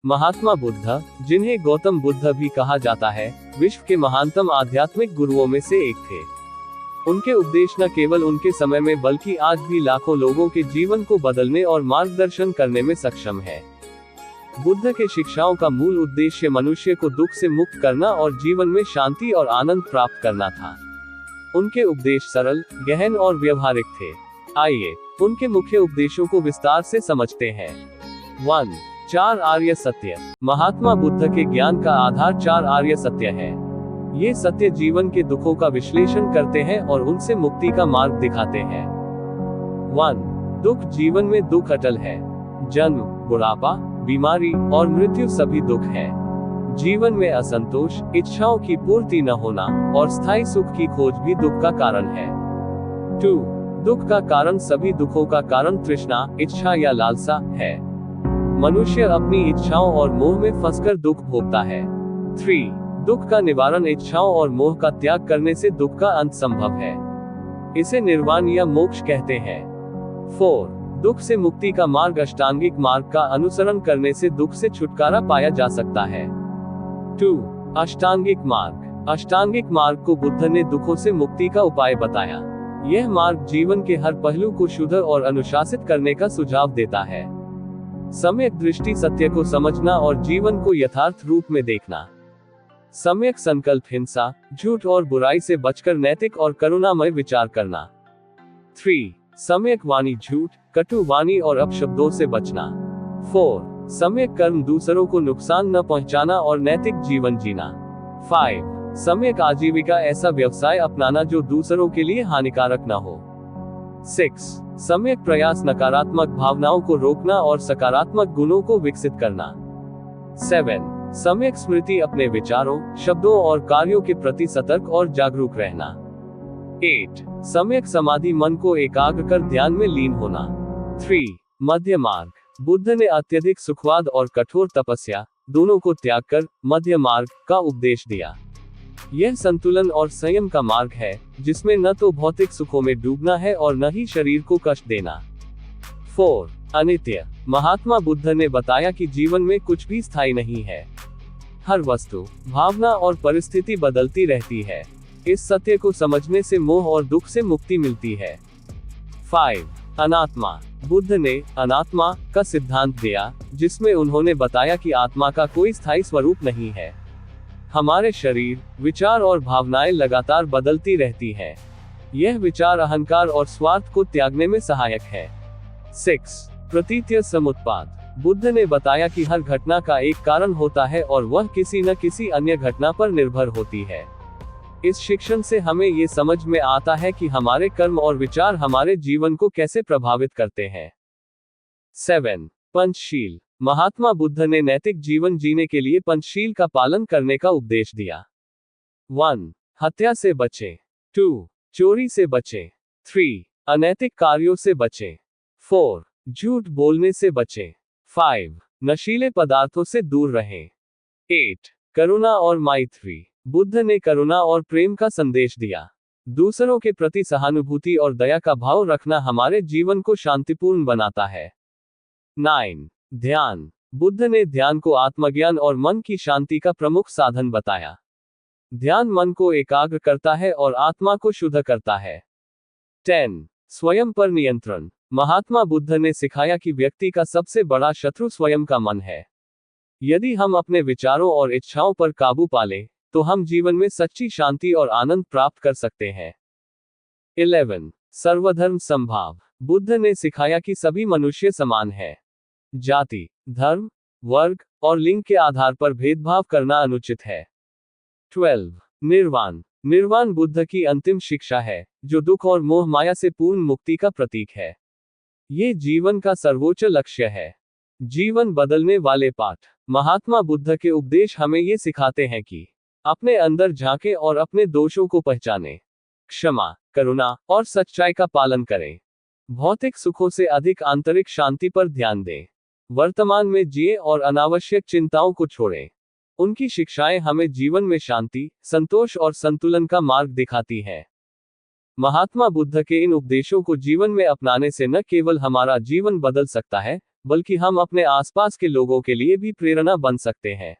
महात्मा बुद्ध, जिन्हें गौतम बुद्ध भी कहा जाता है, विश्व के महानतम आध्यात्मिक गुरुओं में से एक थे। उनके उपदेश न केवल उनके समय में बल्कि आज भी लाखों लोगों के जीवन को बदलने और मार्गदर्शन करने में सक्षम है। बुद्ध के शिक्षाओं का मूल उद्देश्य मनुष्य को दुख से मुक्त करना और जीवन में शांति और आनंद प्राप्त करना था। उनके उपदेश सरल, गहन और व्यवहारिक थे। आइए उनके मुख्य उपदेशों को विस्तार से समझते हैं। 1. 4 आर्य सत्य। महात्मा बुद्ध के ज्ञान का आधार 4 आर्य सत्य है। ये सत्य जीवन के दुखों का विश्लेषण करते हैं और उनसे मुक्ति का मार्ग दिखाते हैं। 1. दुख। जीवन में दुख अटल है। जन्म, बुढ़ापा, बीमारी और मृत्यु सभी दुख है। जीवन में असंतोष, इच्छाओं की पूर्ति न होना और स्थायी सुख की खोज भी दुख का कारण है। 2. दुख का कारण। सभी दुखों का कारण तृष्णा, इच्छा या लालसा है। मनुष्य अपनी इच्छाओं और मोह में फंसकर दुख भोगता है। 3. दुख का निवारण। इच्छाओं और मोह का त्याग करने से दुख का अंत संभव है। इसे निर्वाण या मोक्ष कहते हैं। 4. दुख से मुक्ति का मार्ग। अष्टांगिक मार्ग का अनुसरण करने से दुख से छुटकारा पाया जा सकता है। 2. अष्टांगिक मार्ग। अष्टांगिक मार्ग को बुद्ध ने दुखों से मुक्ति का उपाय बताया। यह मार्ग जीवन के हर पहलू को शुद्ध और अनुशासित करने का सुझाव देता है। सम्यक दृष्टि। सत्य को समझना और जीवन को यथार्थ रूप में देखना। सम्यक संकल्प। हिंसा, झूठ और बुराई से बचकर नैतिक और करुणामय विचार करना। 3. सम्यक वाणी। झूठ, कटु वाणी और अपशब्दों से बचना। 4. सम्यक कर्म। दूसरों को नुकसान न पहुंचाना और नैतिक जीवन जीना। 5. सम्यक आजीविका। ऐसा व्यवसाय अपनाना जो दूसरों के लिए हानिकारक न हो। 6. सम्यक प्रयास। नकारात्मक भावनाओं को रोकना और सकारात्मक गुणों को विकसित करना। 7. सम्यक स्मृति। अपने विचारों, शब्दों और कार्यों के प्रति सतर्क और जागरूक रहना। 8. सम्यक समाधि। मन को एकाग्र कर ध्यान में लीन होना। 3. मध्य मार्ग। बुद्ध ने अत्यधिक सुखवाद और कठोर तपस्या दोनों को त्याग कर मध्य मार्ग का उपदेश दिया। यह संतुलन और संयम का मार्ग है, जिसमें न तो भौतिक सुखों में डूबना है और न ही शरीर को कष्ट देना। 4. अनित्य। महात्मा बुद्ध ने बताया कि जीवन में कुछ भी स्थायी नहीं है। हर वस्तु, भावना और परिस्थिति बदलती रहती है। इस सत्य को समझने से मोह और दुख से मुक्ति मिलती है। 5. अनात्मा। बुद्ध ने अनात्मा का सिद्धांत दिया, जिसमें उन्होंने बताया कि आत्मा का कोई स्थायी स्वरूप नहीं है। हमारे शरीर, विचार और भावनाएं लगातार बदलती रहती हैं। यह विचार अहंकार और स्वार्थ को त्यागने में सहायक है। 6. प्रतीत्य समुत्पाद। बुद्ध ने बताया कि हर घटना का एक कारण होता है और वह किसी न किसी अन्य घटना पर निर्भर होती है। इस शिक्षण से हमें ये समझ में आता है कि हमारे कर्म और विचार हमारे जीवन को कैसे प्रभावित करते हैं। 7. पंचशील। महात्मा बुद्ध ने नैतिक जीवन जीने के लिए पंचशील का पालन करने का उपदेश दिया। 1. हत्या से बचें। 2. चोरी से बचें। 3. अनैतिक कार्यों से बचें। 4. झूठ बोलने से बचें। 5. नशीले पदार्थों से दूर रहें। 8. करुणा और मैत्री। बुद्ध ने करुणा और प्रेम का संदेश दिया। दूसरों के प्रति सहानुभूति और दया का भाव रखना हमारे जीवन को शांतिपूर्ण बनाता है। 9. ध्यान। बुद्ध ने ध्यान को आत्मज्ञान और मन की शांति का प्रमुख साधन बताया। ध्यान मन को एकाग्र करता है और आत्मा को शुद्ध करता है। 10. स्वयं पर नियंत्रण। महात्मा बुद्ध ने सिखाया कि व्यक्ति का सबसे बड़ा शत्रु स्वयं का मन है। यदि हम अपने विचारों और इच्छाओं पर काबू पा लें, तो हम जीवन में सच्ची शांति और आनंद प्राप्त कर सकते हैं। 11. सर्वधर्म समभाव। बुद्ध ने सिखाया कि सभी मनुष्य समान हैं। जाति, धर्म, वर्ग और लिंग के आधार पर भेदभाव करना अनुचित है। 12. निर्वाण। निर्वाण बुद्ध की अंतिम शिक्षा है, जो दुख और मोह माया से पूर्ण मुक्ति का प्रतीक है। ये जीवन का सर्वोच्च लक्ष्य है। जीवन बदलने वाले पाठ। महात्मा बुद्ध के उपदेश हमें ये सिखाते हैं कि अपने अंदर झांकें और अपने दोषों को पहचानें। क्षमा, करुणा और सच्चाई का पालन करें। भौतिक सुखों से अधिक आंतरिक शांति पर ध्यान दें। वर्तमान में जिए और अनावश्यक चिंताओं को छोड़ें। उनकी शिक्षाएं हमें जीवन में शांति, संतोष और संतुलन का मार्ग दिखाती हैं। महात्मा बुद्ध के इन उपदेशों को जीवन में अपनाने से न केवल हमारा जीवन बदल सकता है, बल्कि हम अपने आसपास के लोगों के लिए भी प्रेरणा बन सकते हैं।